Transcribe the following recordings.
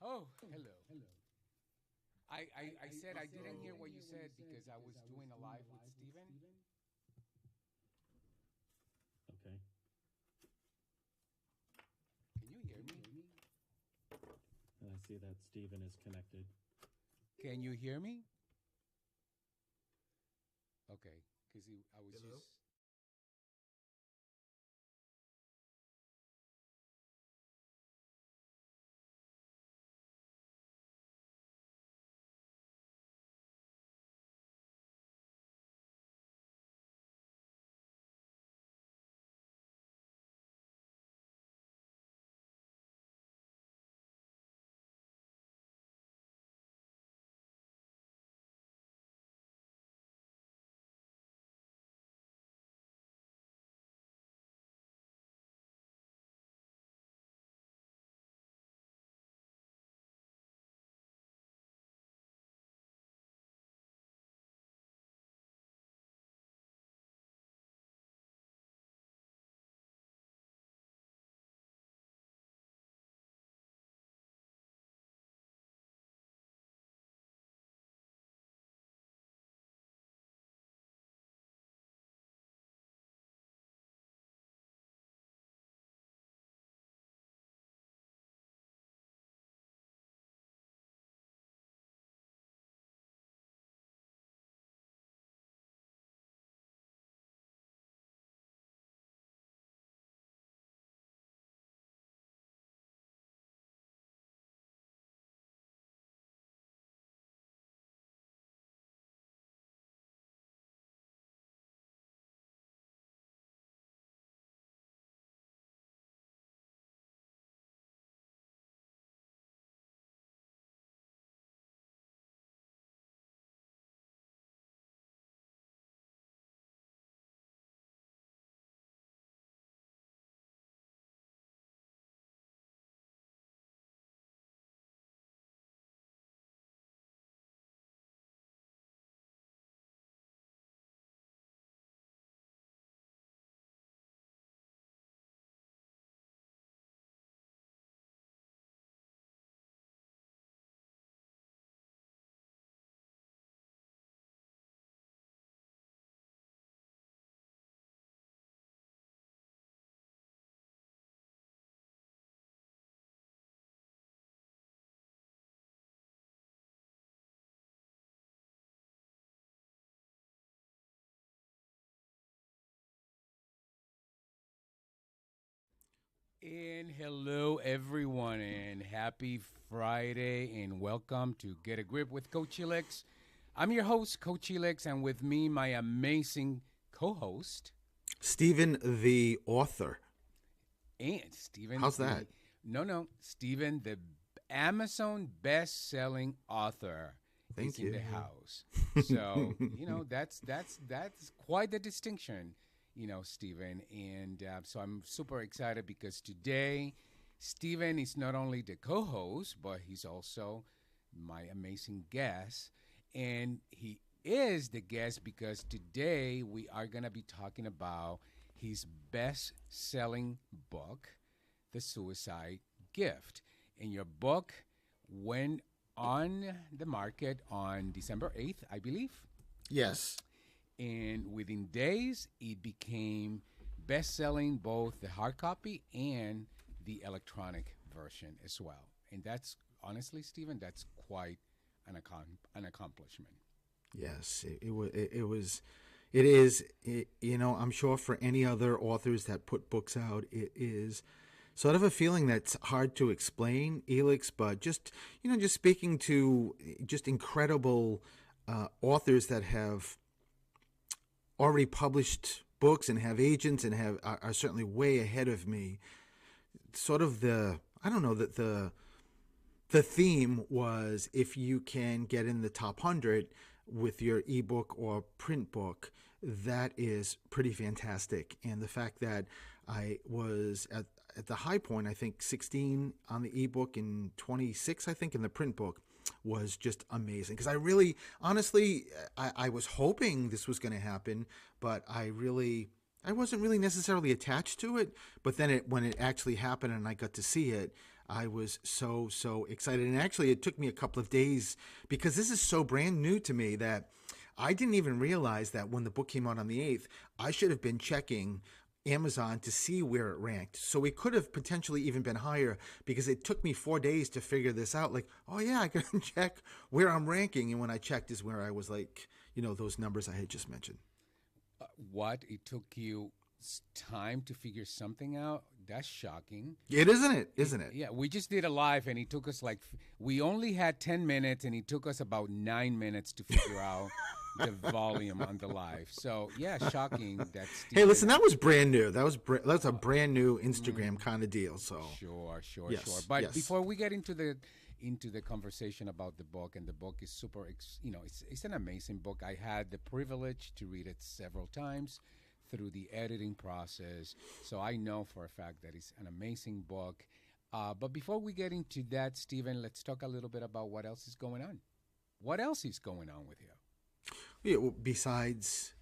Oh, hello. I said I didn't hear what you said because I was doing a live with Steven. Okay. Can you hear me? And I see that Stephen is connected. Can you hear me? Okay, because I was Hello? just. And hello, everyone, and happy Friday, and welcome to Get a Grip with Coach Elix. I'm your host, Coach Elix, and with me, my amazing co host, Stephen, the author. and Steven, How's that? Steven, the Amazon best-selling author, is Thank in the you. house. So that's quite the distinction, Steven. And so I'm super excited because today, Steven is not only the co-host, but he's also my amazing guest, and he is the guest because today we are gonna be talking about his best-selling book, The Suicide Gift. And your book went on the market on December 8th, I believe. Yes. And within days, it became best selling both the hard copy and the electronic version as well. And that's honestly, Stephen, that's quite an accomplishment. Yes. It is, I'm sure for any other authors that put books out, it is sort of a feeling that's hard to explain, Elix, but just speaking to just incredible authors that have already published books and have agents and are certainly way ahead of me. Sort of I don't know, the theme was if you can get in the top 100 with your ebook or print book, that is pretty fantastic. And the fact that I was at the high point, I think 16 on the ebook and 26, I think, in the print book was just amazing. Because I really, honestly, I was hoping this was going to happen, but I wasn't really necessarily attached to it. But then when it actually happened and I got to see it, I was so excited. And actually, it took me a couple of days because this is so brand new to me that I didn't even realize that when the book came out on the 8th, I should have been checking Amazon to see where it ranked. So it could have potentially even been higher because it took me 4 days to figure this out. Like, oh yeah, I can check where I'm ranking. And when I checked is where I was like, those numbers I had just mentioned. What? It took you time to figure something out? That's shocking. It isn't it? Isn't it? Yeah, we just did a live and it took us we only had 10 minutes and it took us about 9 minutes to figure out the volume on the live. So, yeah, shocking. Hey, listen, that was brand new. That's a brand new Instagram kind of deal. So Sure. Yes, But yes. before we get into the conversation about the book, and the book is super, it's an amazing book. I had the privilege to read it several times through the editing process, so I know for a fact that it's an amazing book. But before we get into that, Stephen, let's talk a little bit about what else is going on. What else is going on with you? Yeah, well, besides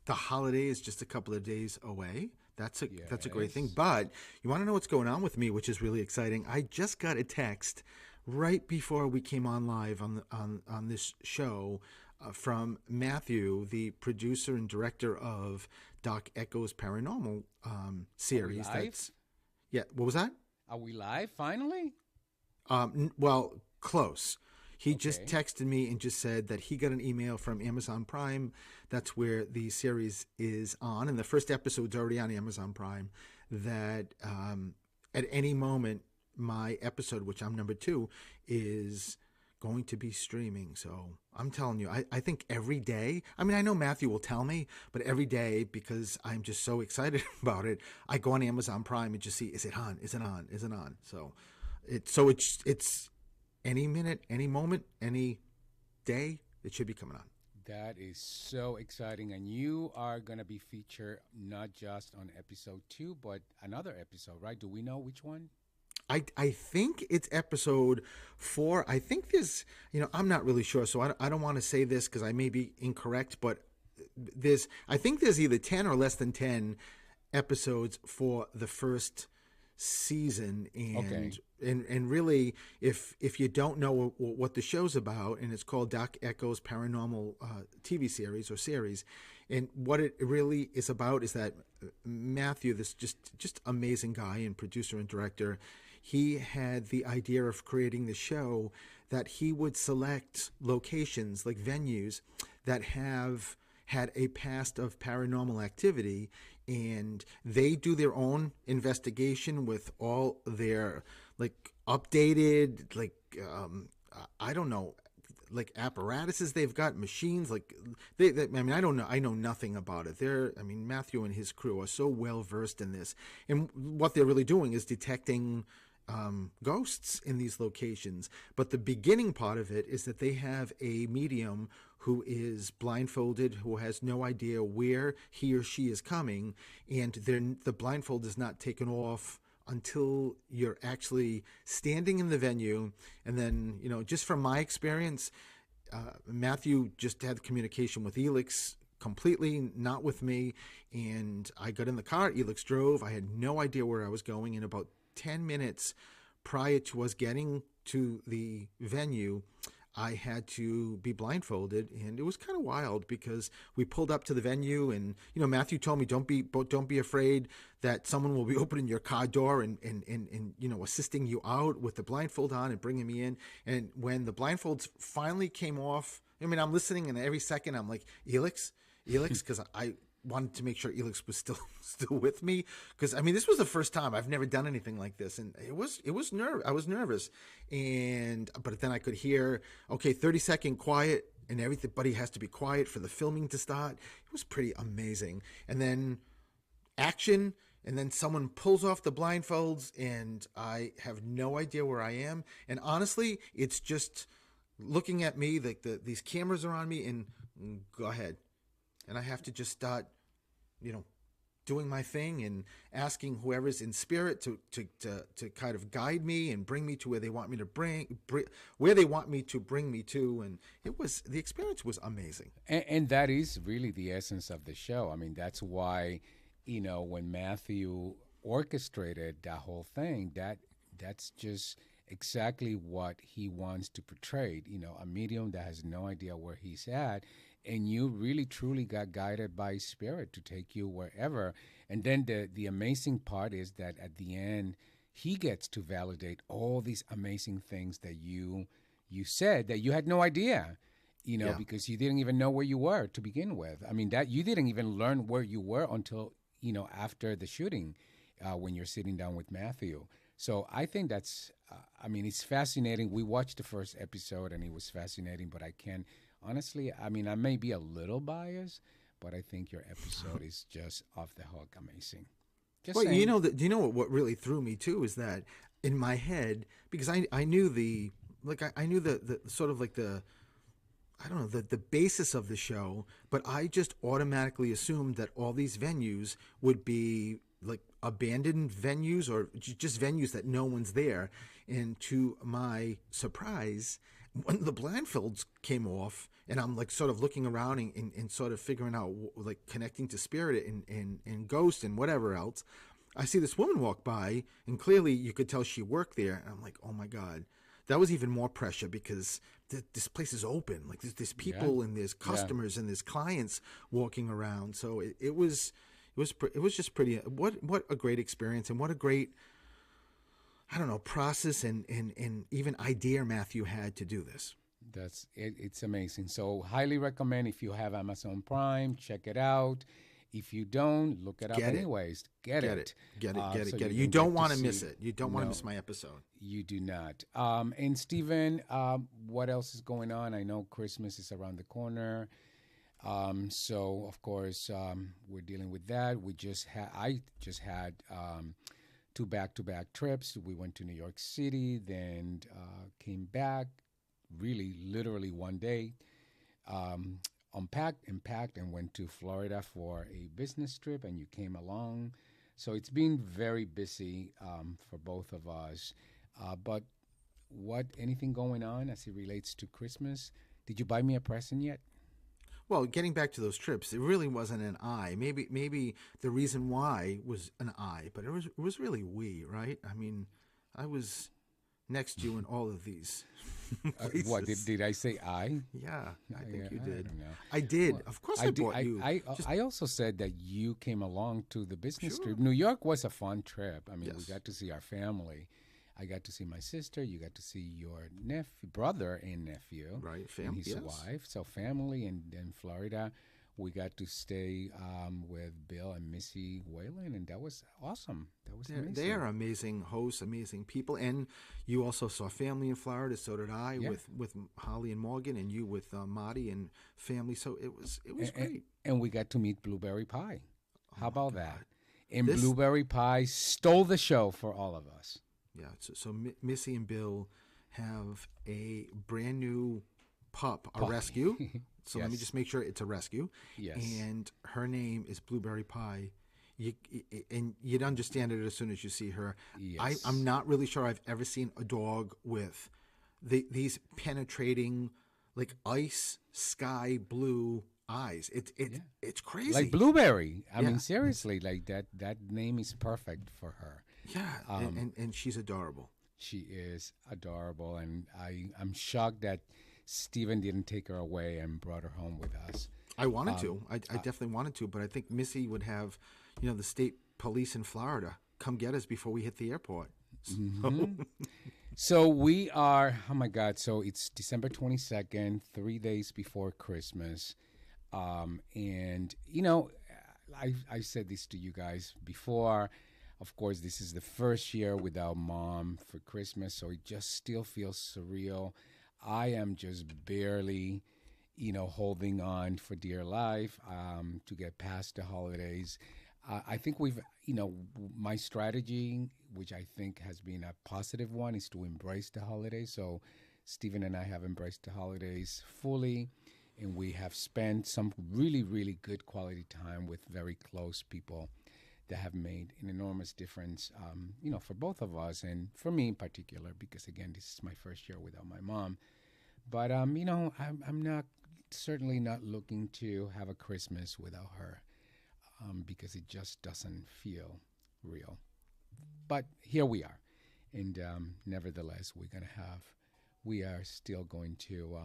the holiday is just a couple of days away. That's a great thing. Yes. But you want to know what's going on with me, which is really exciting. I just got a text right before we came on live on this show from Matthew, the producer and director of Doc Echo's Paranormal series. Are we live? What was that? Are we live finally? Well, close. He just Okay. texted me and just said that he got an email from Amazon Prime. That's where the series is on. And the first episode's already on Amazon Prime. That at any moment, my episode, which I'm number 2, is going to be streaming. So I'm telling you, I think every day, I mean, I know Matthew will tell me, but every day, because I'm just so excited about it, I go on Amazon Prime and just see, is it on? Is it on? Is it on? So it's any minute, any moment, any day, it should be coming on. That is so exciting. And you are going to be featured not just on episode 2, but another episode, right? Do we know which one? I think it's episode 4. I think there's, I'm not really sure, so I don't want to say this because I may be incorrect, but I think there's either 10 or less than 10 episodes for the first season. And Okay. and really, if you don't know what the show's about, and it's called Doc Echo's Paranormal TV series or series, and what it really is about is that Matthew, this just amazing guy and producer and director, he had the idea of creating the show that he would select locations, like venues, that have had a past of paranormal activity, and they do their own investigation with all their updated I don't know, apparatuses they've got, machines, I mean, I don't know, I know nothing about it. Matthew and his crew are so well versed in this, and what they're really doing is detecting ghosts in these locations. But the beginning part of it is that they have a medium who is blindfolded, who has no idea where he or she is coming, and the blindfold is not taken off until you're actually standing in the venue. And then, just from my experience, Matthew just had communication with Elix completely, not with me. And I got in the car, Elix drove. I had no idea where I was going. In about 10 minutes prior to us getting to the venue, I had to be blindfolded, and it was kind of wild because we pulled up to the venue, and Matthew told me, don't be afraid that someone will be opening your car door and assisting you out with the blindfold on and bringing me in. And when the blindfolds finally came off, I'm listening, and every second I'm like, Elix, because I wanted to make sure Elix was still with me, because this was the first time I've never done anything like this, and I was nervous, but then I could hear, okay, 30-second quiet, and everybody has to be quiet for the filming to start. It was pretty amazing. And then action, and then someone pulls off the blindfolds, and I have no idea where I am. And honestly, it's just looking at me, these cameras are on me, and go ahead. And I have to just start, doing my thing and asking whoever's in spirit to kind of guide me and bring me to where they want me to bring me to. And the experience was amazing. And that is really the essence of the show. That's why, when Matthew orchestrated that whole thing, that that's just exactly what he wants to portray. A medium that has no idea where he's at, and you really truly got guided by spirit to take you wherever. And then the amazing part is that at the end, he gets to validate all these amazing things that you said that you had no idea. Yeah. Because you didn't even know where you were to begin with. I mean, that you didn't even learn where you were until, after the shooting, when you're sitting down with Matthew. So I think that's, it's fascinating. We watched the first episode and it was fascinating, but I can honestly, I may be a little biased, but I think your episode is just off the hook amazing. Just Well, saying. what really threw me too is that in my head, because I knew I knew the sort of like the, I don't know, the basis of the show, but I just automatically assumed that all these venues would be like abandoned venues or just venues that no one's there. And to my surprise, when the Blandfields came off, and I'm like sort of looking around and sort of figuring out, like connecting to Spirit and Ghost and whatever else, I see this woman walk by, and clearly you could tell she worked there. And I'm like, oh my God. That was even more pressure because this place is open. Like there's people and there's customers and there's clients walking around. So it was just pretty. What a great experience, and what a great, I don't know, process and even idea Matthew had to do this. That's it. It's amazing. So highly recommend. If you have Amazon Prime, check it out. If you don't, look it up anyways. Get it. Get So it. you You can don't get to want to see- miss it. You don't want to No, miss my episode. you do not. And Stephen, what else is going on? I know Christmas is around the corner. So of course, we're dealing with that. I just had two back-to-back trips. We went to New York City, then came back. Really, literally one day. Unpacked and packed and went to Florida for a business trip, and you came along. So it's been very busy for both of us. But anything going on as it relates to Christmas? Did you buy me a present yet? Well, getting back to those trips, it really wasn't an I. Maybe the reason why was an I, but it was really we, right? I mean, I was next to you in all of these places. What did I say? I? Yeah, I think you I did. don't know. I did. Of course, I did- brought you. I also said that you came along to the business Sure. trip. New York was a fun trip. We Yes. got to see our family. I got to see my sister. You got to see your brother and nephew, Right, and his yes. wife. So family, and then Florida, we got to stay with Bill and Missy Whalen, and that was awesome. That was amazing. They are amazing hosts, amazing people, and you also saw family in Florida. So did I, Yeah. with Holly and Morgan, and you with Marty and family. So it was great. And we got to meet Blueberry Pie. How about that? God. And This- Blueberry Pie stole the show for all of us. Yeah. So Missy and Bill have a brand new pup, a rescue. So let me Yes. just make sure it's a rescue. Yes. And her name is Blueberry Pie. And you'd understand it as soon as you see her. Yes. I'm not really sure I've ever seen a dog with these penetrating, like ice sky blue eyes. It's crazy. Like Blueberry. I Yeah. mean, seriously, like that name is perfect for her. Yeah, and she's adorable. She is adorable, and I'm shocked that Steven didn't take her away and brought her home with us. I wanted to. I definitely wanted to, but I think Missy would have, the state police in Florida come get us before we hit the airport. So we are, oh my God, so it's December 22nd, 3 days before Christmas. And, I said this to you guys before. Of course, this is the first year without Mom for Christmas, so it just still feels surreal. I am just barely, holding on for dear life to get past the holidays. I think my strategy, which I think has been a positive one, is to embrace the holidays. So Stephen and I have embraced the holidays fully, and we have spent some really, really good quality time with very close people that have made an enormous difference, for both of us and for me in particular, because again, this is my first year without my mom. But I'm not certainly not looking to have a Christmas without her, because it just doesn't feel real. But here we are, And nevertheless, we are still going to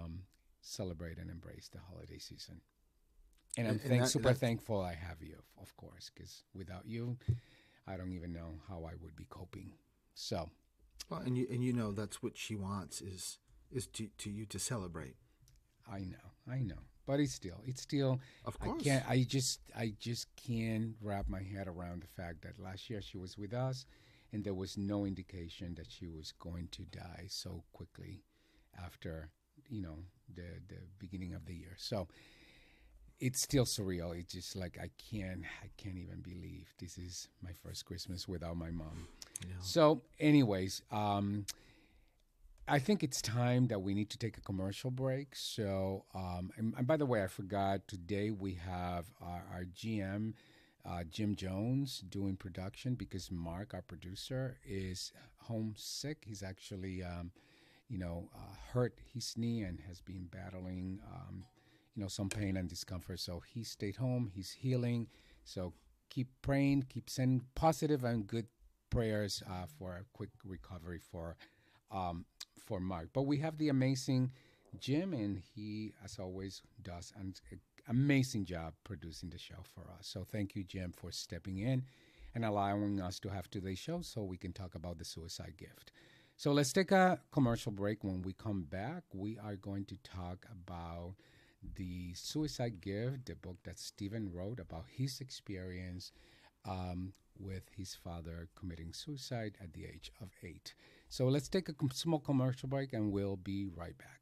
celebrate and embrace the holiday season. And I'm And super thankful I have you, of course, because without you, I don't even know how I would be coping. So, well, and you know that's what she wants is to you to celebrate. I know, but it's still, Of I course. can't, I just can't wrap my head around the fact that last year she was with us, and there was no indication that she was going to die so quickly after, the beginning of the year. So it's still surreal. It's just like I can't even believe this is my first Christmas without my mom. Yeah. So, anyways, I think it's time that we need to take a commercial break. So, and by the way, I forgot today we have our GM, Jim Jones, doing production because Mark, our producer, is homesick. He's actually, hurt his knee and has been battling, some pain and discomfort. So he stayed home. He's healing. So keep praying, keep sending positive and good prayers for a quick recovery for Mark. But we have the amazing Jim, and he, as always, does an amazing job producing the show for us. So thank you, Jim, for stepping in and allowing us to have today's show so we can talk about the suicide gift. So let's take a commercial break. When we come back, we are going to talk about the Suicide Gift, the book that Stephen wrote about his experience with his father committing suicide at the age of 8. So let's take a small commercial break and we'll be right back.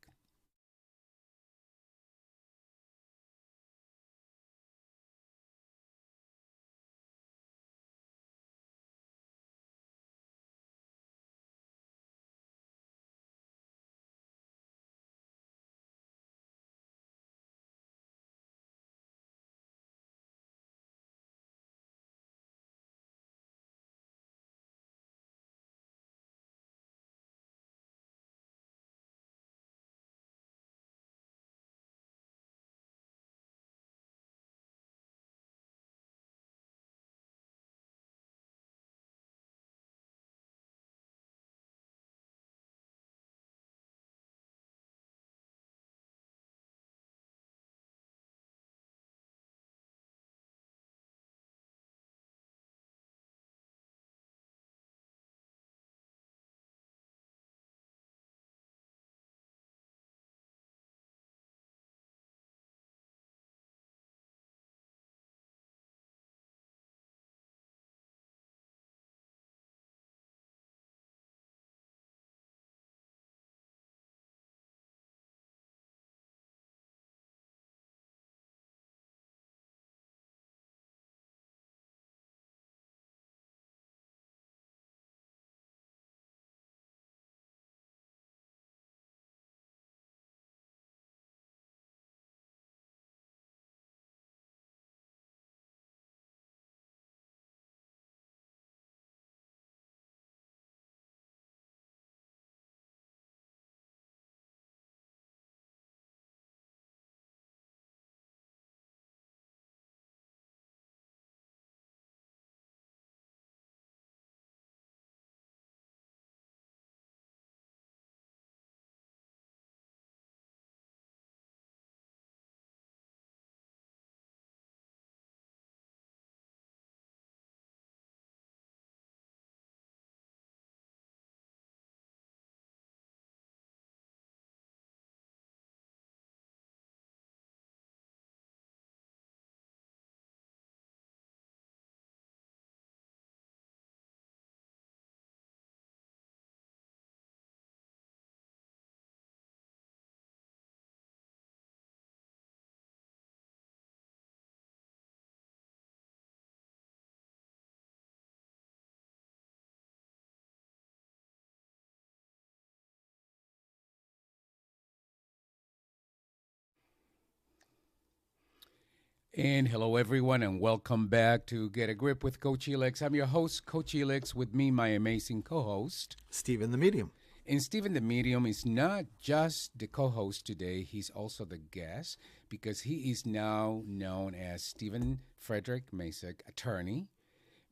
And hello, everyone, and welcome back to Get a Grip with Coach Elix. I'm your host, Coach Elix, with me, my amazing co host. Stephen the Medium. And Stephen the Medium is not just the co host today, he's also the guest because he is now known as Stephen Frederick Masek, attorney,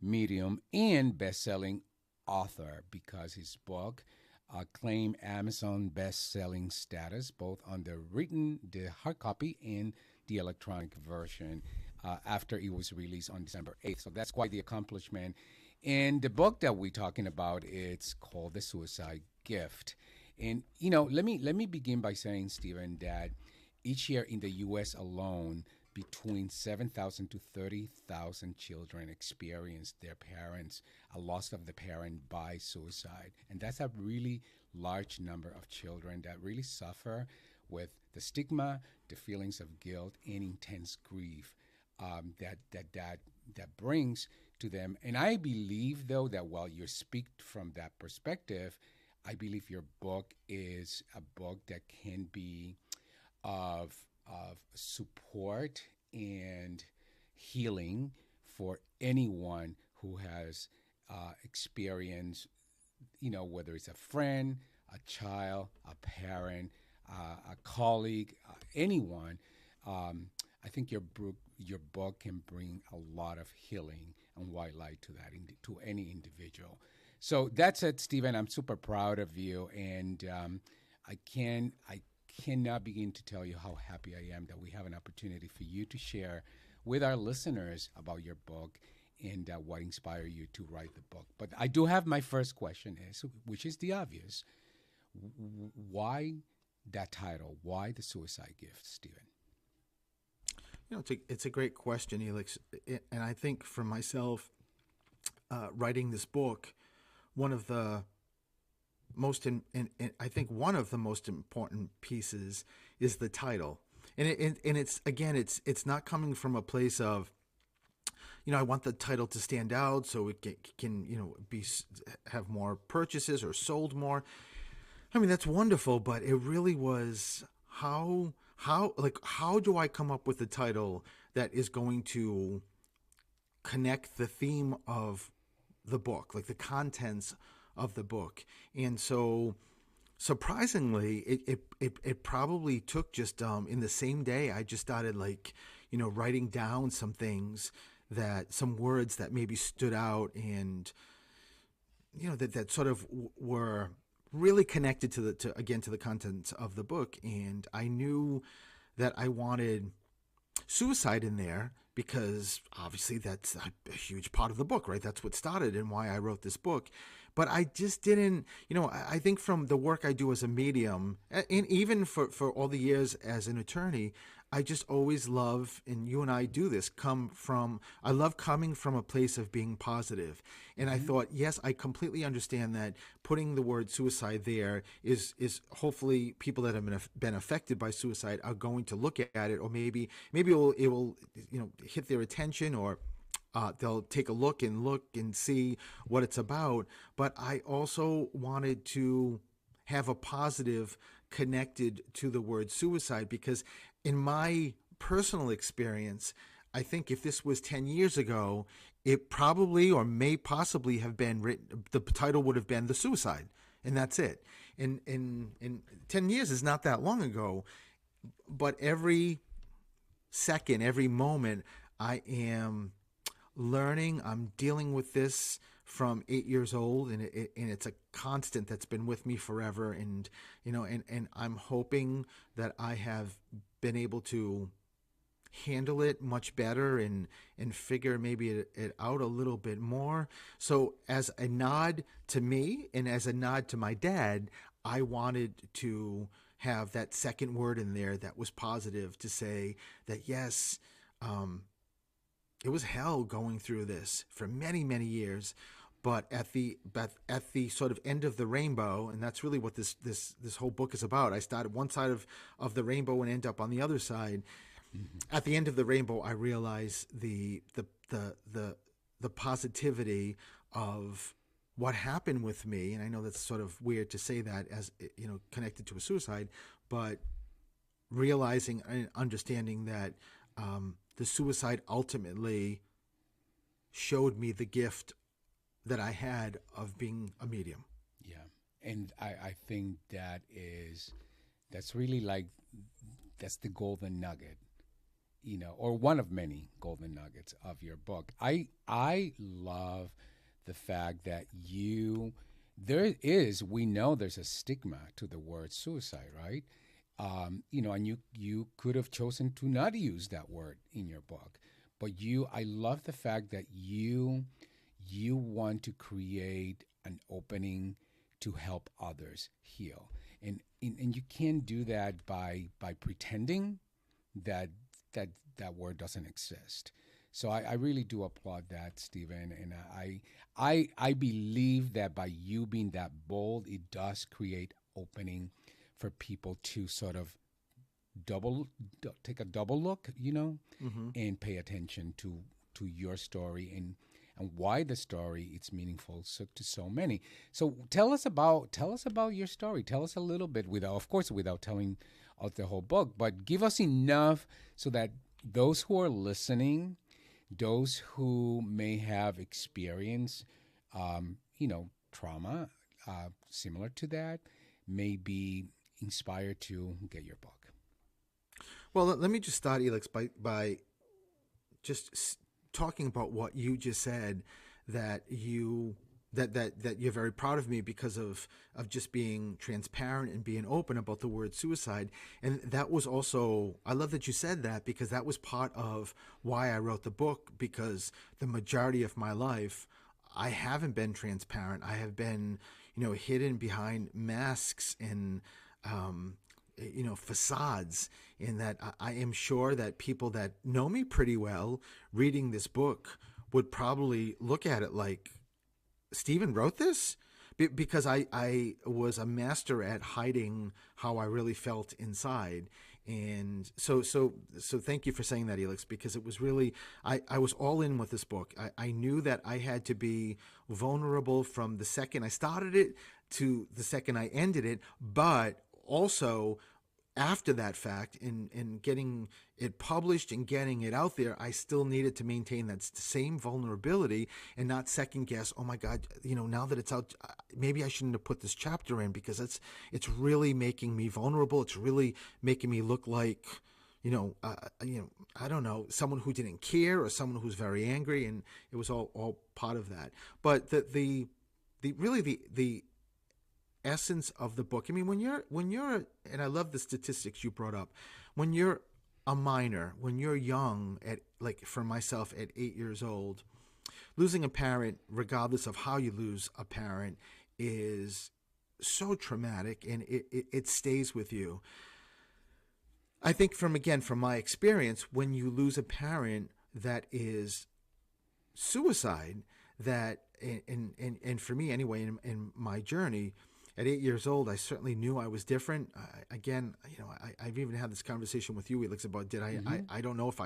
medium, and best selling author because his book claimed Amazon best-selling status, both on the hard copy, and the electronic version after it was released on December 8th. So that's quite the accomplishment. And the book that we're talking about, it's called The Suicide Gift. And let me begin by saying, Stephen, that each year in the U.S. alone, between 7,000 to 30,000 children experience a loss of the parent by suicide. And that's a really large number of children that really suffer with the stigma, the feelings of guilt, and intense grief that brings to them. And I believe, though, that while you speak from that perspective, I believe your book is a book that can be of support and healing for anyone who has experienced, whether it's a friend, a child, a parent, a colleague, anyone. I think your book can bring a lot of healing and white light to to any individual. So that's it, Stephen. I'm super proud of you, and I cannot begin to tell you how happy I am that we have an opportunity for you to share with our listeners about your book and what inspired you to write the book. But I do have my first question, which is the obvious. Why that title? Why The Suicide Gift, Stephen? It's a great question, Elix. And I think for myself, writing this book, one of the most I think one of the most important pieces is the title, and it's not coming from a place of, I want the title to stand out so it can have more purchases or sold more. I mean, that's wonderful, but it really was how do I come up with a title that is going to connect the theme of the book, like the contents of the book. And so surprisingly, it probably took just in the same day I just started writing down some things, some words that maybe stood out, and that sort of were really connected to the contents of the book. And I knew that I wanted suicide in there because obviously that's a huge part of the book, right? That's what started and why I wrote this book. But I just didn't, I think from the work I do as a medium, and even for all the years as an attorney, I just always love, and you and I do this, I love coming from a place of being positive. And I thought, yes, I completely understand that putting the word suicide there is hopefully people that have been affected by suicide are going to look at it, or maybe it will hit their attention, or they'll take a look and see what it's about. But I also wanted to have a positive connected to the word suicide, because in my personal experience, I think if this was 10 years ago, it probably or may possibly have been written, the title would have been The Suicide, and that's it. And 10 years is not that long ago, but every second, every moment, I am learning. I'm dealing with this from 8 years old, and it's a constant that's been with me forever. And and I'm hoping that I have been able to handle it much better and figure maybe it out a little bit more. So as a nod to me and as a nod to my dad, I wanted to have that second word in there that was positive, to say that yes, it was hell going through this for many, many years, but at the sort of end of the rainbow, and that's really what this whole book is about. I started one side of the rainbow and end up on the other side. Mm-hmm. At the end of the rainbow, I realized the positivity of what happened with me, and I know that's sort of weird to say that as connected to a suicide, but realizing and understanding that the suicide ultimately showed me the gift that I had of being a medium. Yeah. And I think that's really that's the golden nugget, or one of many golden nuggets of your book. I love the fact that we know there's a stigma to the word suicide, right? And you could have chosen to not use that word in your book, but I love the fact that you want to create an opening to help others heal, and you can't do that by pretending that that word doesn't exist. So I really do applaud that, Stephen, and I believe that by you being that bold, it does create opening for people to sort of take a double look, and pay attention to your story and why the story it's meaningful to so many. So tell us about your story. Tell us a little bit, without telling out the whole book, but give us enough so that those who are listening, those who may have experienced, trauma similar to that, may be inspired to get your book. Well, let me just start, Elix, by just talking about what you just said, that you're very proud of me because of just being transparent and being open about the word suicide. And that was also, I love that you said that, because that was part of why I wrote the book, because the majority of my life, I haven't been transparent. I have been, hidden behind masks and, facades, in that I am sure that people that know me pretty well reading this book would probably look at it like, Stephen wrote this? Because I was a master at hiding how I really felt inside. And so thank you for saying that, Elix, because it was really, I was all in with this book. I knew that I had to be vulnerable from the second I started it to the second I ended it, but also after that fact, in getting it published and getting it out there, I still needed to maintain that same vulnerability and not second guess, oh my God, now that it's out, maybe I shouldn't have put this chapter in, because it's really making me vulnerable. It's really making me look like, I don't know, someone who didn't care or someone who's very angry, and it was all part of that. But the essence of the book. I mean, when you're, and I love the statistics you brought up, when you're a minor, when you're young, like for myself at 8 years old, losing a parent, regardless of how you lose a parent, is so traumatic, and it stays with you. I think from my experience, when you lose a parent that is suicide, that, and for me anyway, in my journey, at 8 years old, I certainly knew I was different. I've even had this conversation with you, Elix, about I don't know if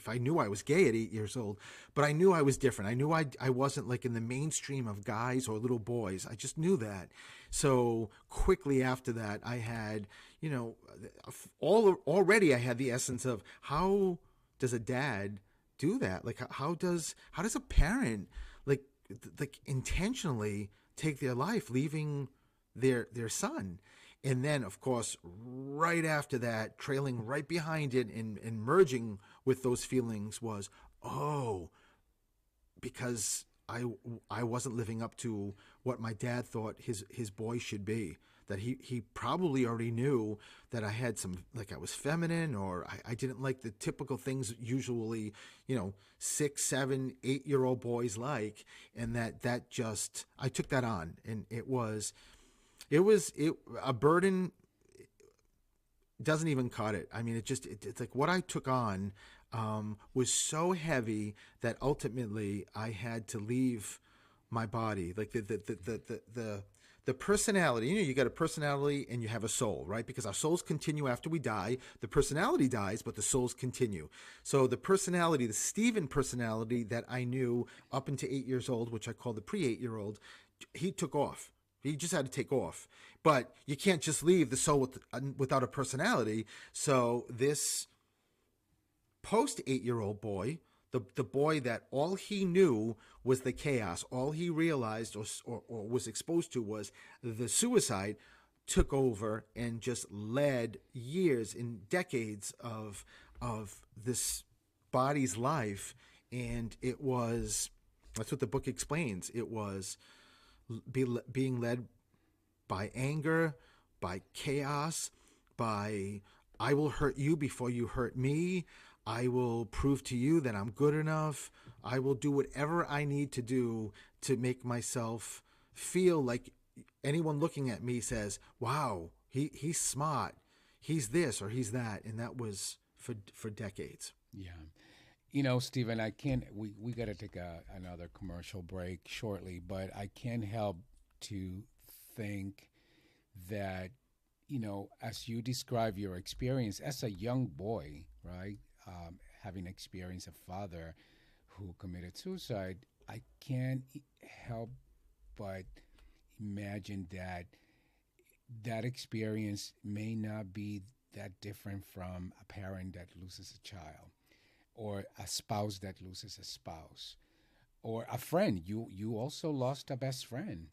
I knew I was gay at 8 years old, but I knew I was different. I knew I wasn't like in the mainstream of guys or little boys. I just knew that. So quickly after that, I had, already I had the essence of, how does a dad do that? Like, how does a parent like intentionally take their life, leaving their son? And then, of course, right after that, trailing right behind it and merging with those feelings was, because I wasn't living up to what my dad thought his boy should be. That he probably already knew that I had I was feminine, or I didn't like the typical things usually, 6, 7, 8-year-old boys like, and that just, I took that on, and it was a burden. Doesn't even cut it. I mean, it's like what I took on was so heavy that ultimately I had to leave my body. Like the personality, you got a personality and you have a soul, right? Because our souls continue after we die. The personality dies, but the souls continue. So the personality, the Stephen personality that I knew up until 8 years old, which I call the pre-8-year-old, he took off. He just had to take off. But you can't just leave the soul without a personality. So this post-8-year-old boy, the boy that all he knew was the chaos, all he realized or was exposed to was the suicide, took over and just led years and decades of this body's life. And it was That's what the book explains. It was being led by anger, by chaos, by I will hurt you before you hurt me. I will prove to you that I'm good enough. I will do whatever I need to do to make myself feel like anyone looking at me says, wow, he's smart. He's this or he's that. And that was for decades. Yeah. Stephen, I can't, we got to take another commercial break shortly, but I can't help to think that, as you describe your experience as a young boy, right? Having experienced a father who committed suicide, I can't help but imagine that experience may not be that different from a parent that loses a child, or a spouse that loses a spouse, or a friend. You also lost a best friend,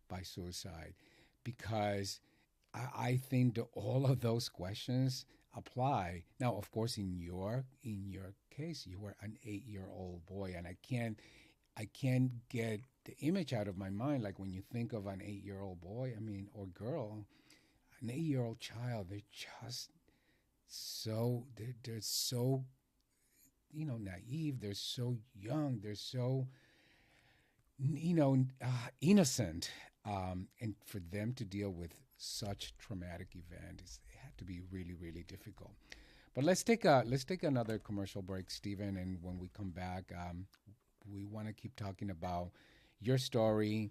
by suicide, because I think that all of those questions apply. Now, of course, in your case, you were an 8-year-old boy, and I can't get the image out of my mind. Like when you think of an 8-year-old boy, or girl, an 8-year-old child, they're just they're so naive. They're so young. They're so innocent, and for them to deal with such traumatic event it had to be really, really difficult. But let's take another commercial break, Stephen, and when we come back, we want to keep talking about your story,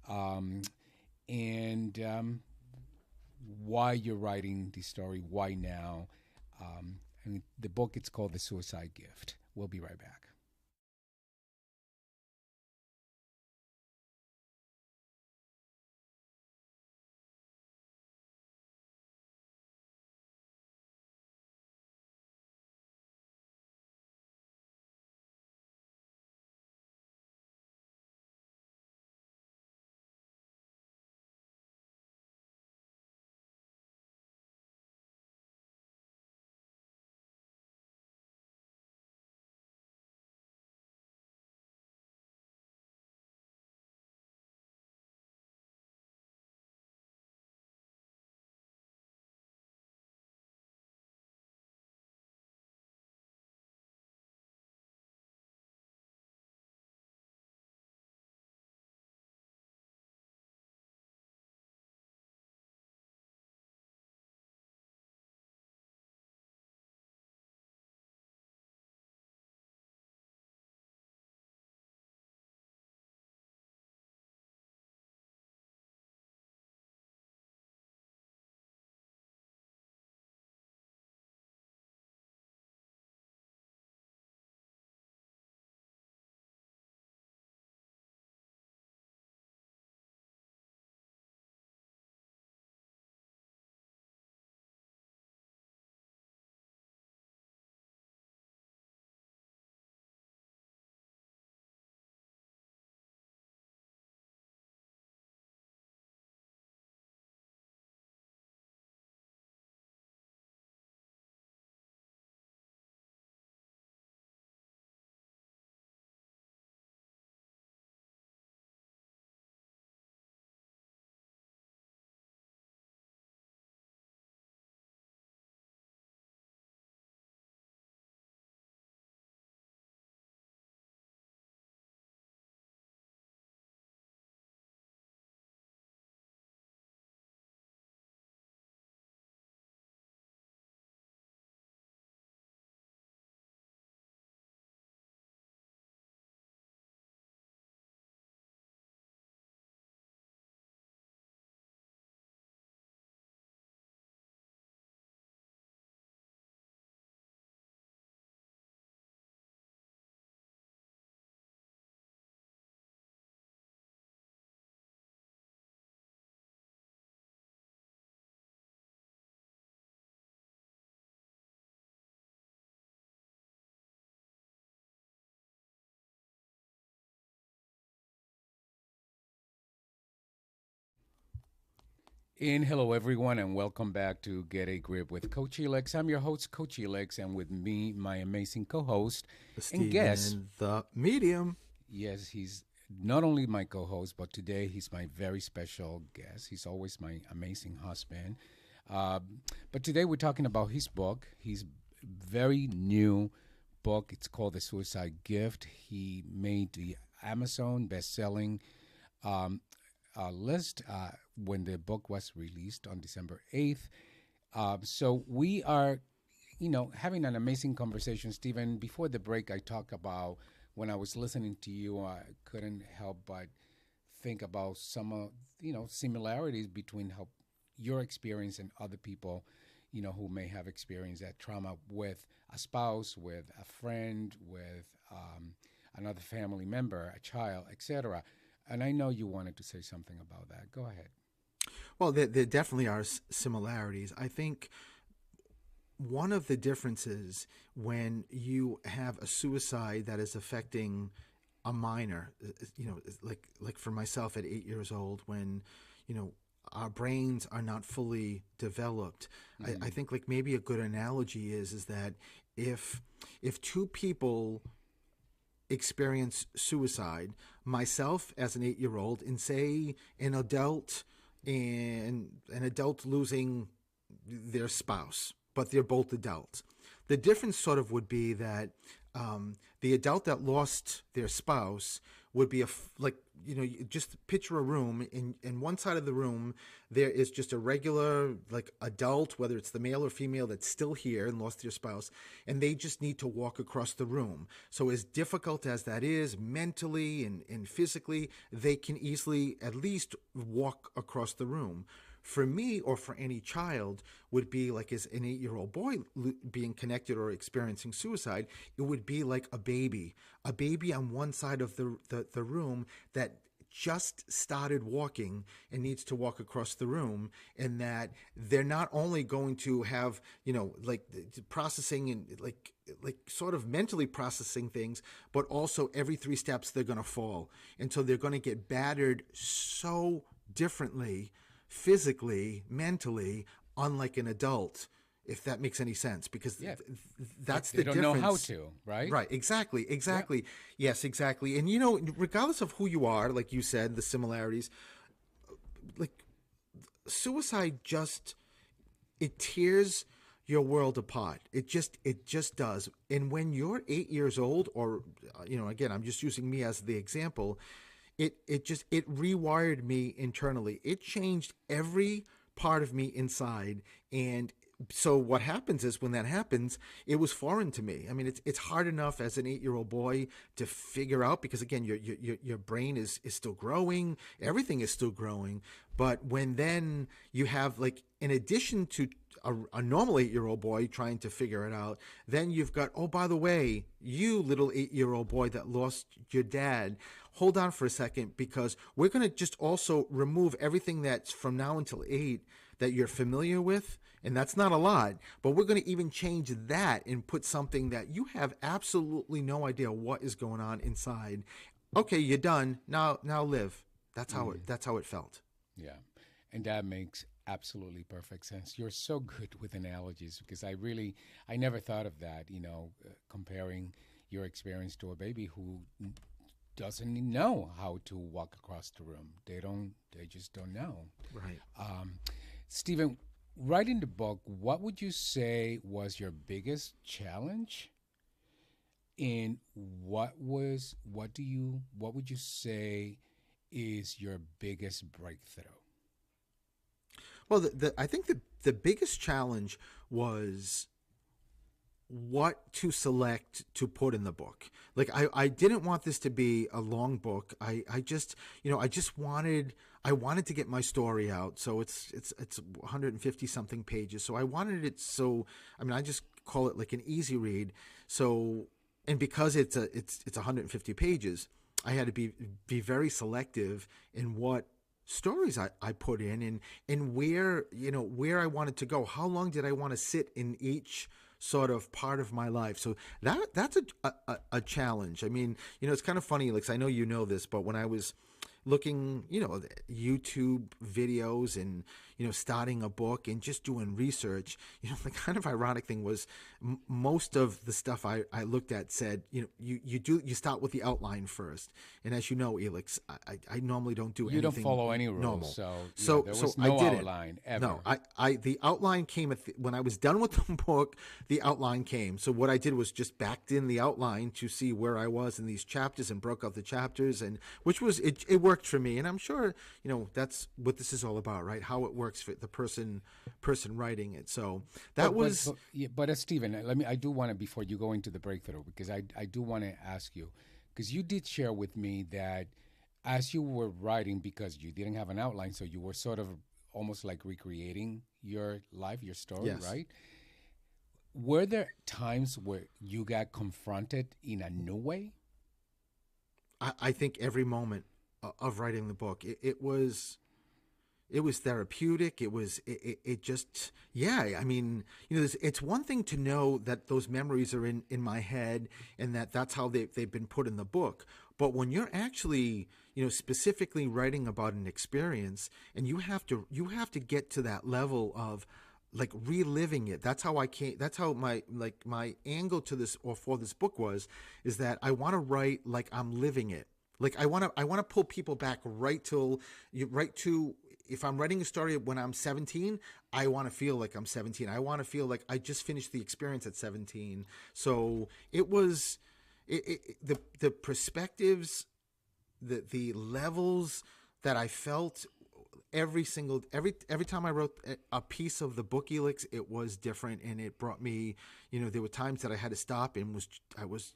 and why you're writing the story, why now. And the book, it's called The Suicide Gift. We'll be right back. And hello, everyone, and welcome back to Get a Grip with Coach Elix. I'm your host, Coach Elix, and with me, my amazing co-host and guest. Stephen, the medium. Yes, he's not only my co-host, but today he's my very special guest. He's always my amazing husband. Uh, but today we're talking about his book. His very new book. It's called The Suicide Gift. He made the Amazon best-selling um, list when the book was released on December 8th. So we are, having an amazing conversation. Stephen, before the break, I talked about when I was listening to you, I couldn't help but think about some similarities between how your experience and other people, who may have experienced that trauma with a spouse, with a friend, with another family member, a child, etc. And I know you wanted to say something about that. Go ahead. Well, there definitely are similarities. I think one of the differences when you have a suicide that is affecting a minor, like for myself at 8 years old, when, our brains are not fully developed. Mm-hmm. I think like maybe a good analogy is that if two people experience suicide, myself as an 8-year-old and say an adult losing their spouse, but they're both adults. The difference sort of would be that the adult that lost their spouse would be just picture a room. In one side of the room, there is just a regular like adult, whether it's the male or female that's still here and lost their spouse, and they just need to walk across the room. So as difficult as that is mentally and physically, they can easily at least walk across the room. For me or for any child would be like as an 8-year-old boy being connected or experiencing suicide, it would be like a baby on one side of the room that just started walking and needs to walk across the room, and that they're not only going to have, like processing and like sort of mentally processing things, but also every 3 steps they're going to fall. And so they're going to get battered so differently physically, mentally, unlike an adult, if that makes any sense, because that's the difference. They don't know how to, right? Right, exactly. Yeah. Yes, exactly. And, regardless of who you are, like you said, the similarities, like suicide it tears your world apart. It just does. And when you're 8 years old, or, again, I'm just using me as the example, it rewired me internally. It changed every part of me inside. And so what happens is when that happens, it was foreign to me. I mean, it's hard enough as an 8-year-old boy to figure out, because again, your brain is still growing. Everything is still growing. But when then you have, like, in addition to a normal 8-year-old boy trying to figure it out, then you've got, oh, by the way, you little 8-year-old boy that lost your dad, hold on for a second, because we're going to just also remove everything that's from now until 8 that you're familiar with. And that's not a lot, but we're going to even change that and put something that you have absolutely no idea what is going on inside. Okay, you're done. Now live. That's how it felt. Yeah. And that makes absolutely perfect sense. You're so good with analogies, because I never thought of that, comparing your experience to a baby who doesn't know how to walk across the room. They just don't know. Right. Stephen, writing the book, what would you say was your biggest challenge? And what would you say is your biggest breakthrough? Well, I think the biggest challenge was what to select to put in the book. Like I didn't want this to be a long book. I wanted to get my story out. So it's 150 something pages. So I wanted it I just call it like an easy read. So, and because it's 150 pages, I had to be very selective in what stories I put in and where I wanted to go. How long did I want to sit in each sort of part of my life? So that's a challenge. I mean, it's kind of funny, like, I know you know this, but when I was looking, YouTube videos and, starting a book and just doing research, the kind of ironic thing was most of the stuff I looked at said, you start with the outline first. And as you know, Elix, I normally don't do You anything don't follow any rules, normal. so there was no I didn't. outline ever. No, the outline came when I was done with the book. The outline came. So what I did was just backed in the outline to see where I was in these chapters and broke out the chapters, and which was it worked for me. And I'm sure that's what this is all about, right? How it works for the person writing it. So that But Stephen, I do want to, before you go into the breakthrough, because I do want to ask you, because you did share with me that as you were writing, because you didn't have an outline, so you were sort of almost like recreating your life, your story, Yes. right? Were there times where you got confronted in a new way? I think every moment of writing the book, it was therapeutic. It just, yeah. I mean, it's one thing to know that those memories are in my head and that's how they've been put in the book. But when you're actually, specifically writing about an experience, and you have to get to that level of like reliving it. That's how my angle to this, or for this book, is that I want to write like I'm living it. Like I want to pull people back right to if I'm writing a story when I'm 17, I want to feel like I'm 17. I want to feel like I just finished the experience at 17. So it was the perspectives, the levels that I felt every time I wrote a piece of the book, Elix, it was different, and it brought me, there were times that I had to stop and I was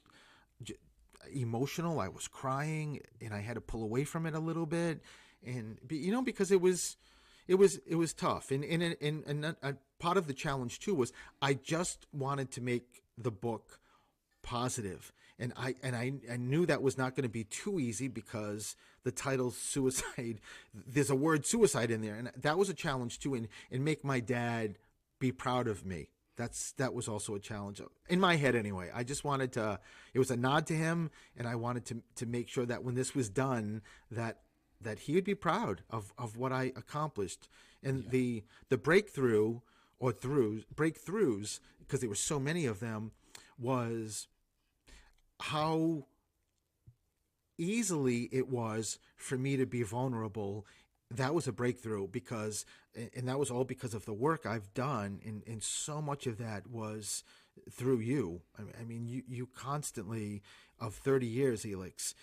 emotional. I was crying, and I had to pull away from it a little bit, and because it was tough, and a part of the challenge too was I just wanted to make the book positive. And I knew that was not going to be too easy because the title's suicide. There's a word suicide in there, and that was a challenge too. And make my dad be proud of me. That was also a challenge in my head anyway. I just wanted to. It was a nod to him, and I wanted to make sure that when this was done, that he would be proud of what I accomplished. And the breakthrough or breakthroughs, because there were so many of them, was how easily it was for me to be vulnerable. That was a breakthrough, and that was all because of the work I've done, and so much of that was through you. I mean, you constantly, of 30 years, Elix,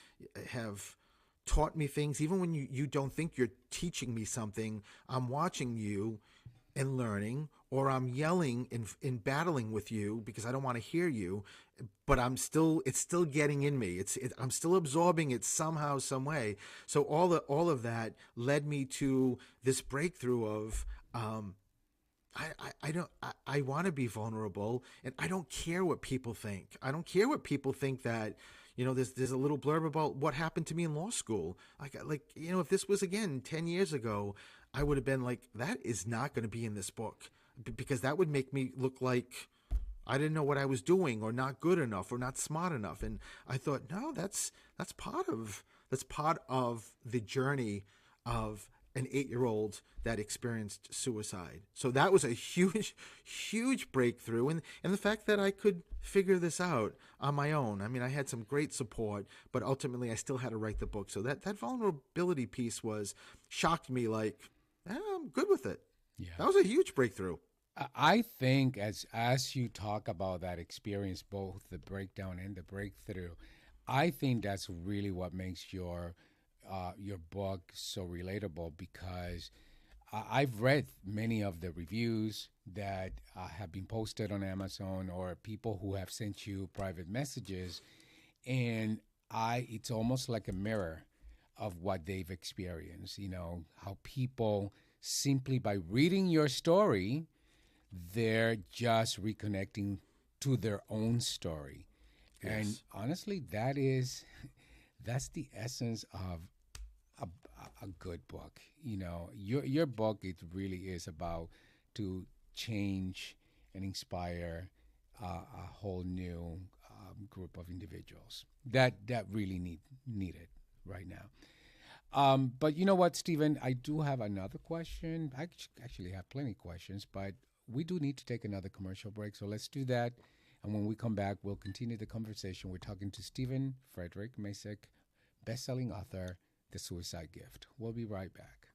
have taught me things. Even when you don't think you're teaching me something, I'm watching you and learning, or I'm yelling and battling with you because I don't want to hear you, but it's still getting in me. I'm still absorbing it somehow, some way. So all of that led me to this breakthrough of, I want to be vulnerable, and I don't care what people think. I don't care what people think that, there's a little blurb about what happened to me in law school. If this was again 10 years ago, I would have been like, that is not going to be in this book, because that would make me look like I didn't know what I was doing, or not good enough, or not smart enough. And I thought, no, that's part of the journey of an 8-year-old that experienced suicide. So that was a huge breakthrough. And the fact that I could figure this out on my own. I mean, I had some great support, but ultimately I still had to write the book. So that vulnerability piece shocked me, like, I'm good with it. Yeah. That was a huge breakthrough. I think as you talk about that experience, both the breakdown and the breakthrough, I think that's really what makes your book so relatable, because I've read many of the reviews that have been posted on Amazon, or people who have sent you private messages, and it's almost like a mirror of what they've experienced. How people, simply by reading your story, they're just reconnecting to their own story. Yes. And honestly, that's the essence of a good book. Your book, it really is about to change and inspire a whole new group of individuals that really need it right now. But you know what, Stephen? I do have another question. Actually have plenty of questions, but we do need to take another commercial break. So let's do that. And when we come back, we'll continue the conversation. We're talking to Stephen Frederick Masek, best-selling author, The Suicide Gift. We'll be right back.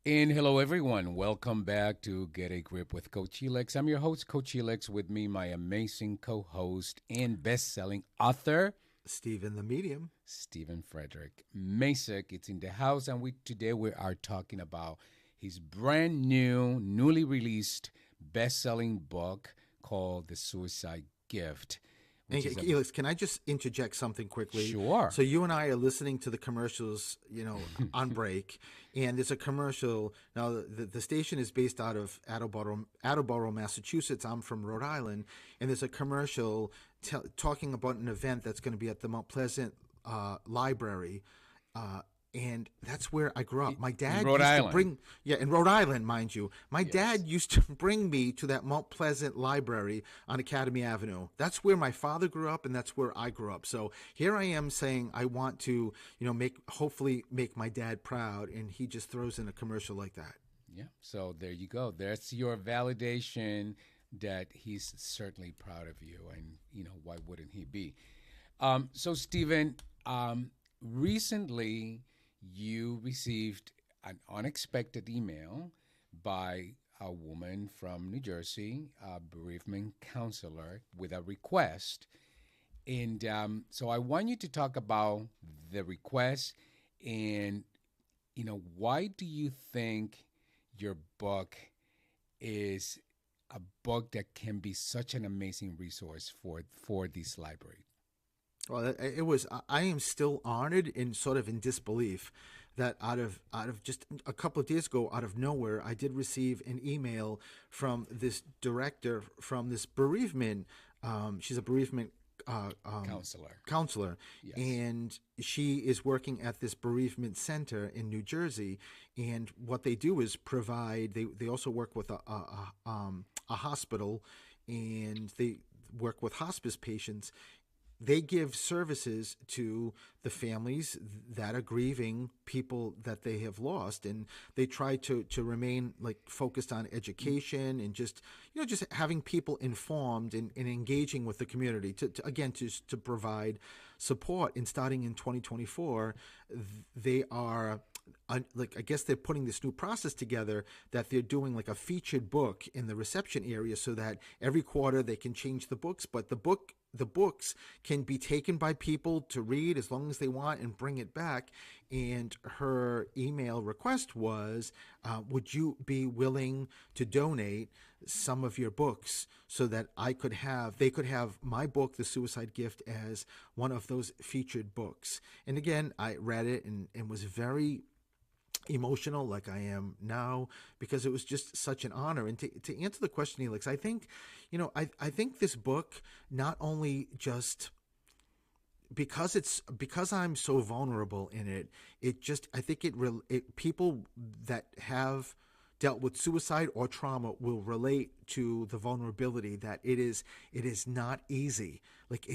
And hello, everyone. Welcome back to Get a Grip with Coach Helix. I'm your host, Coach Helix. With me, my amazing co-host and best-selling author, Stephen the Medium. Stephen Frederick Masek. It's in the house, and today we are talking about his brand new, newly released, best-selling book called The Suicide Gift. And Felix, can I just interject something quickly? Sure. So you and I are listening to the commercials, on break, and there's a commercial. Now, the station is based out of Attleboro, Massachusetts. I'm from Rhode Island, and there's a commercial talking about an event that's going to be at the Mount Pleasant Library. And that's where I grew up. My dad in Rhode Island. To bring, in Rhode Island, mind you. My dad used to bring me to that Mount Pleasant Library on Academy Avenue. That's where my father grew up, and that's where I grew up. So here I am saying I want to, hopefully make my dad proud, and he just throws in a commercial like that. Yeah. So there you go. That's your validation that he's certainly proud of you, and why wouldn't he be? So Stephen, recently you received an unexpected email by a woman from New Jersey, a bereavement counselor, with a request. And so I want you to talk about the request and, why do you think your book is a book that can be such an amazing resource for this library? Well, it was. I am still honored and sort of in disbelief that out of just a couple of days ago, out of nowhere, I did receive an email from this director from this bereavement She's a bereavement counselor, Yes. and she is working at this bereavement center in New Jersey. And what they do is provide. They also work with a hospital, and they work with hospice patients. They give services to the families that are grieving people that they have lost, and they try to remain like focused on education and just just having people informed and engaging with the community to provide support. And starting in 2024, they are like, I guess they're putting this new process together that they're doing like a featured book in the reception area, so that every quarter they can change the books, but the books can be taken by people to read as long as they want and bring it back. And her email request was, would you be willing to donate some of your books so that they could have my book, The Suicide Gift, as one of those featured books. And again, I read it and was very emotional, like I am now, because it was just such an honor. And to answer the question, Elix, I think, I think this book, not only just because I'm so vulnerable in it, I think people that have dealt with suicide or trauma will relate to the vulnerability, that it is not easy. Like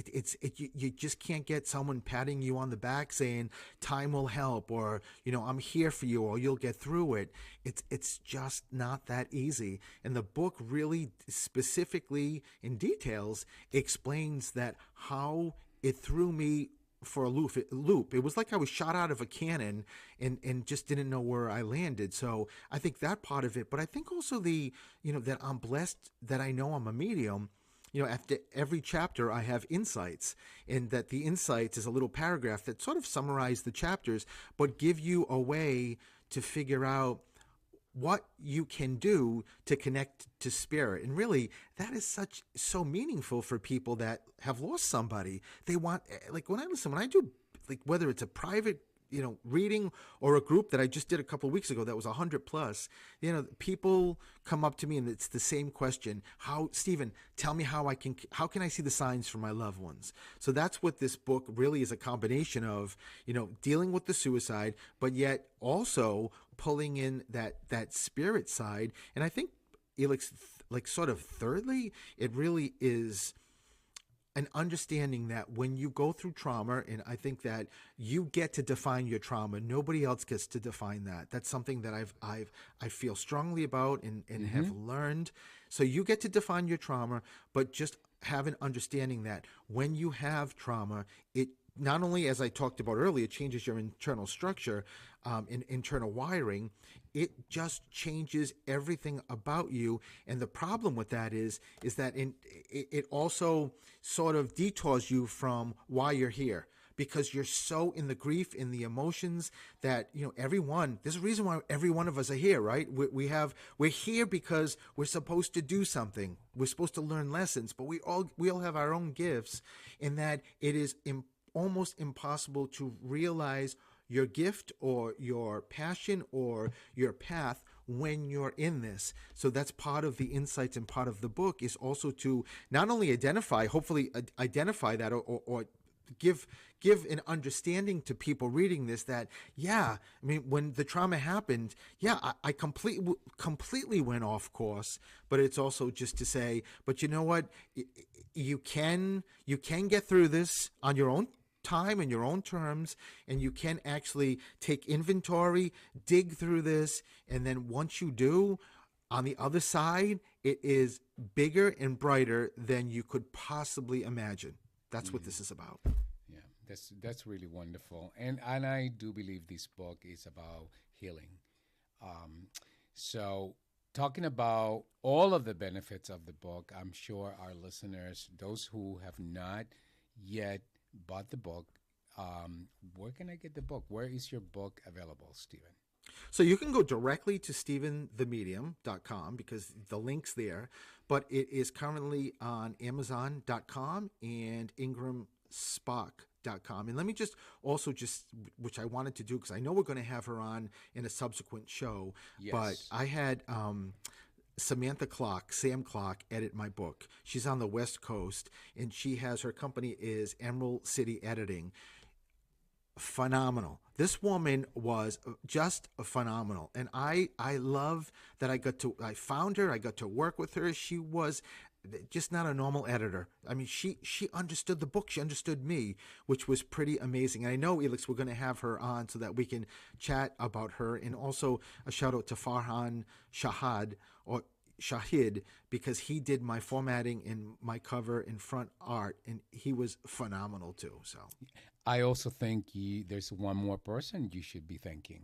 you just can't get someone patting you on the back saying time will help, or I'm here for you, or you'll get through it. It's just not that easy. And the book really specifically in details explains that how it threw me for a loop. It was like I was shot out of a cannon and just didn't know where I landed. So I think that part of it, but I think also that I'm blessed that I know I'm a medium. After every chapter I have insights, and that the insights is a little paragraph that sort of summarize the chapters, but give you a way to figure out what you can do to connect to spirit. And really, that is so meaningful for people that have lost somebody. They want, like, when I do, like, whether it's a private reading or a group that I just did a couple of weeks ago that was 100 plus, people come up to me and it's the same question. Stephen, tell me how can I see the signs for my loved ones? So that's what this book really is, a combination of, dealing with the suicide, but yet also pulling in that spirit side. And I think, Elix, like, sort of thirdly, it really is an understanding that when you go through trauma, and I think that you get to define your trauma, nobody else gets to define that. That's something that I feel strongly about and have learned. So you get to define your trauma, but just have an understanding that when you have trauma, it not only, as I talked about earlier, changes your internal structure, internal wiring, it just changes everything about you. And the problem with that is that it also sort of detours you from why you're here, because you're so in the grief, in the emotions, that there's a reason why every one of us are here, right? We're here because we're supposed to do something. We're supposed to learn lessons, but we all have our own gifts, in that it is almost impossible to realize your gift or your passion or your path when you're in this. So that's part of the insights, and part of the book is also to not only hopefully identify that, or give an understanding to people reading this that, when the trauma happened, I completely went off course. But it's also just to say, but you know what, you can get through this on your own time and your own terms, and you can actually take inventory, dig through this, and then once you do, on the other side, it is bigger and brighter than you could possibly imagine. That's what this is about. Yeah, that's really wonderful, and I do believe this book is about healing. So talking about all of the benefits of the book, I'm sure our listeners, those who have not yet bought the book, where can I get the book? Where is your book available, Stephen? So you can go directly to stephenthemedium.com, because the link's there, but it is currently on amazon.com and ingramspock.com. And let me just which I wanted to do, because I know we're going to have her on in a subsequent show, Yes. but I had Samantha Clark, Sam Clark, edit my book. She's on the West Coast, and she has her company is Emerald City Editing. Phenomenal. This woman was just phenomenal, and I love that I found her. I got to work with her. She was just not a normal editor. I mean, she understood the book. She understood me, which was pretty amazing. And I know, Elix, we're going to have her on so that we can chat about her. And also a shout out to Farhan Shahid, because he did my formatting and my cover and front art, and he was phenomenal too. So I also think there's one more person you should be thanking.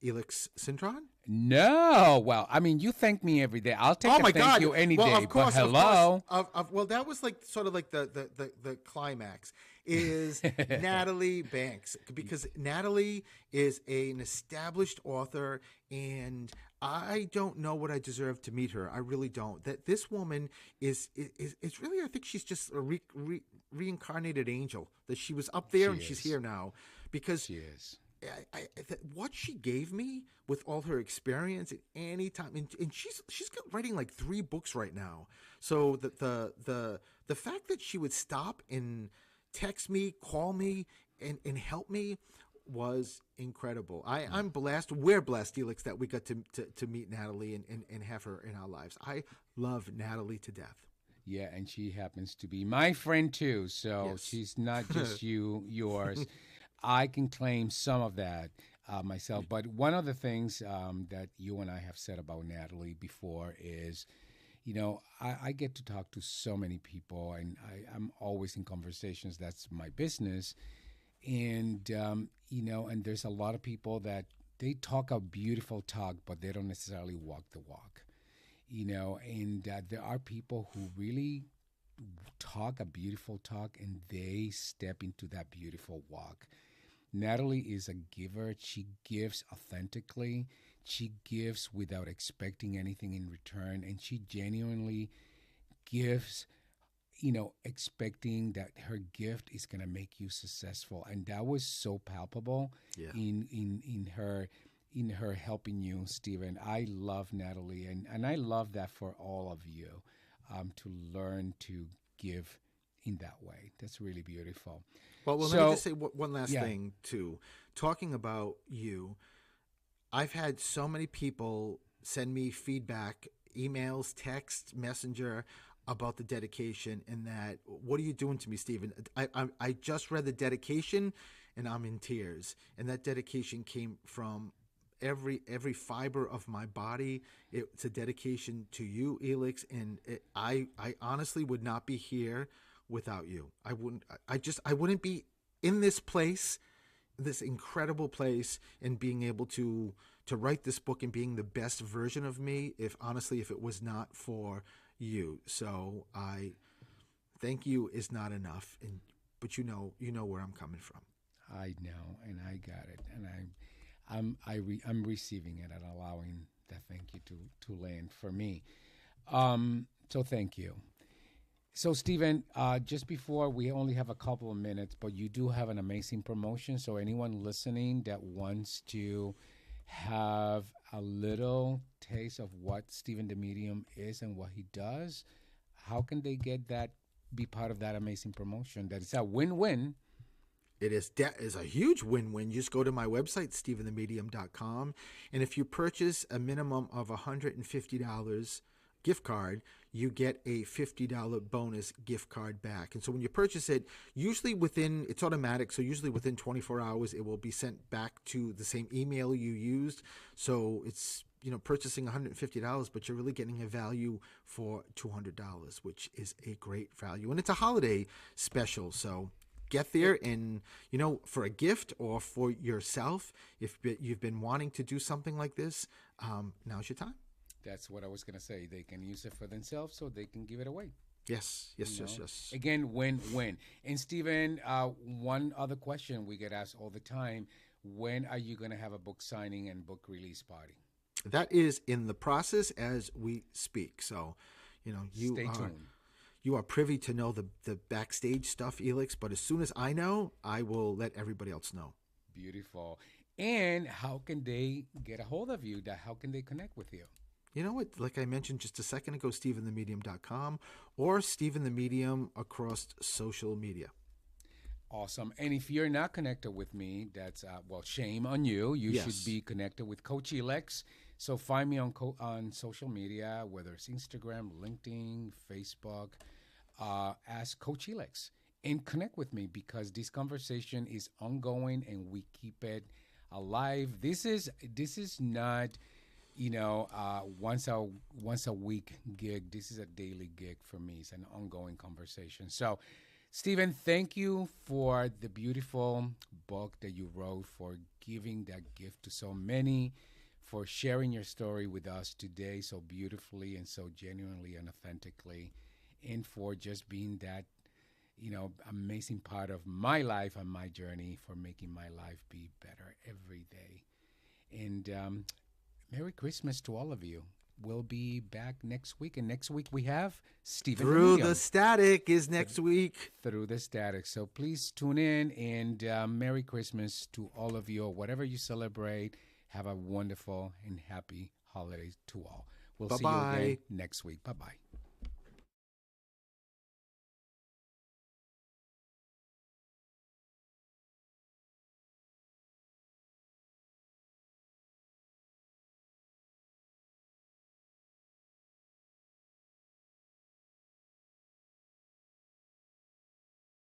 Elix Sintron? No, well, I mean, you thank me every day. I'll take a thank you any day. Of course, but hello. Well, that was like sort of like the climax is Natalie Banks, because Natalie is an established author, and I don't know what I deserve to meet her. I really don't. That this woman is really, I think she's just a reincarnated angel. That she was up there and she's here now, because she is. What she gave me with all her experience at any time, and she's writing like 3 books right now. So the fact that she would stop and text me, call me, and help me was incredible. I'm blessed. We're blessed, Elix, that we got to meet Natalie and have her in our lives. I love Natalie to death. Yeah, and she happens to be my friend too. So Yes. she's not just yours. I can claim some of that myself. But one of the things that you and I have said about Natalie before is, I get to talk to so many people, and I'm always in conversations. That's my business. And, and there's a lot of people that they talk a beautiful talk, but they don't necessarily walk the walk, and there are people who really talk a beautiful talk and they step into that beautiful walk. Natalie is a giver. She gives authentically. She gives without expecting anything in return. And she genuinely gives, expecting that her gift is going to make you successful. And that was so palpable in her helping you, Stephen. I love Natalie. And I love that for all of you to learn to give in that way. That's really beautiful. Well, let me just say one last thing, too. Talking about you, I've had so many people send me feedback, emails, text, messenger, about the dedication, and that, what are you doing to me, Stephen? I just read the dedication, and I'm in tears. And that dedication came from every fiber of my body. It's a dedication to you, Elix, and I honestly would not be here without you. I wouldn't be in this place, this incredible place, and being able to write this book and being the best version of me, if it was not for you. So I thank you is not enough, but you know where I'm coming from. I know, and I got it, and I'm receiving it and allowing that thank you to land for me. So thank you. So, Stephen, just before, we only have a couple of minutes, but you do have an amazing promotion. So anyone listening that wants to have a little taste of what Stephen the Medium is and what he does, how can they get that, be part of that amazing promotion? That is a win-win. It is a huge win-win. Just go to my website, stephenthemedium.com, and if you purchase a minimum of $150 gift card, you get a $50 bonus gift card back. And so when you purchase it, usually it's automatic, so usually within 24 hours it will be sent back to the same email you used. So it's purchasing $150, but you're really getting a value for $200, which is a great value. And it's a holiday special, so get there, and for a gift or for yourself, if you've been wanting to do something like this, now's your time. That's what I was going to say. They can use it for themselves, so they can give it away. Yes. Again, win-win. And Stephen, one other question we get asked all the time: when are you going to have a book signing and book release party? That is in the process as we speak. So, Stay tuned. You are privy to know the backstage stuff, Elix. But as soon as I know, I will let everybody else know. Beautiful. And how can they get a hold of you? How can they connect with you? you know what? Like I mentioned just a second ago, StephenTheMedium.com or Stephen the Medium across social media. Awesome. And if you're not connected with me, that's, well, shame on you. You Yes. should be connected with Coach Elex. So find me on social media, whether it's Instagram, LinkedIn, Facebook, as Coach Elex. And connect with me because this conversation is ongoing and we keep it alive. This is not, once a week gig. This is a daily gig for me. It's an ongoing conversation. So, Stephen, thank you for the beautiful book that you wrote, for giving that gift to so many, for sharing your story with us today so beautifully and so genuinely and authentically, and for just being that, amazing part of my life and my journey, for making my life be better every day. And Merry Christmas to all of you. We'll be back next week. And next week we have Stephen Through Medium. the Static is next week. Through the Static. So please tune in, and Merry Christmas to all of you, or whatever you celebrate. Have a wonderful and happy holiday to all. We'll see you again next week. Bye-bye.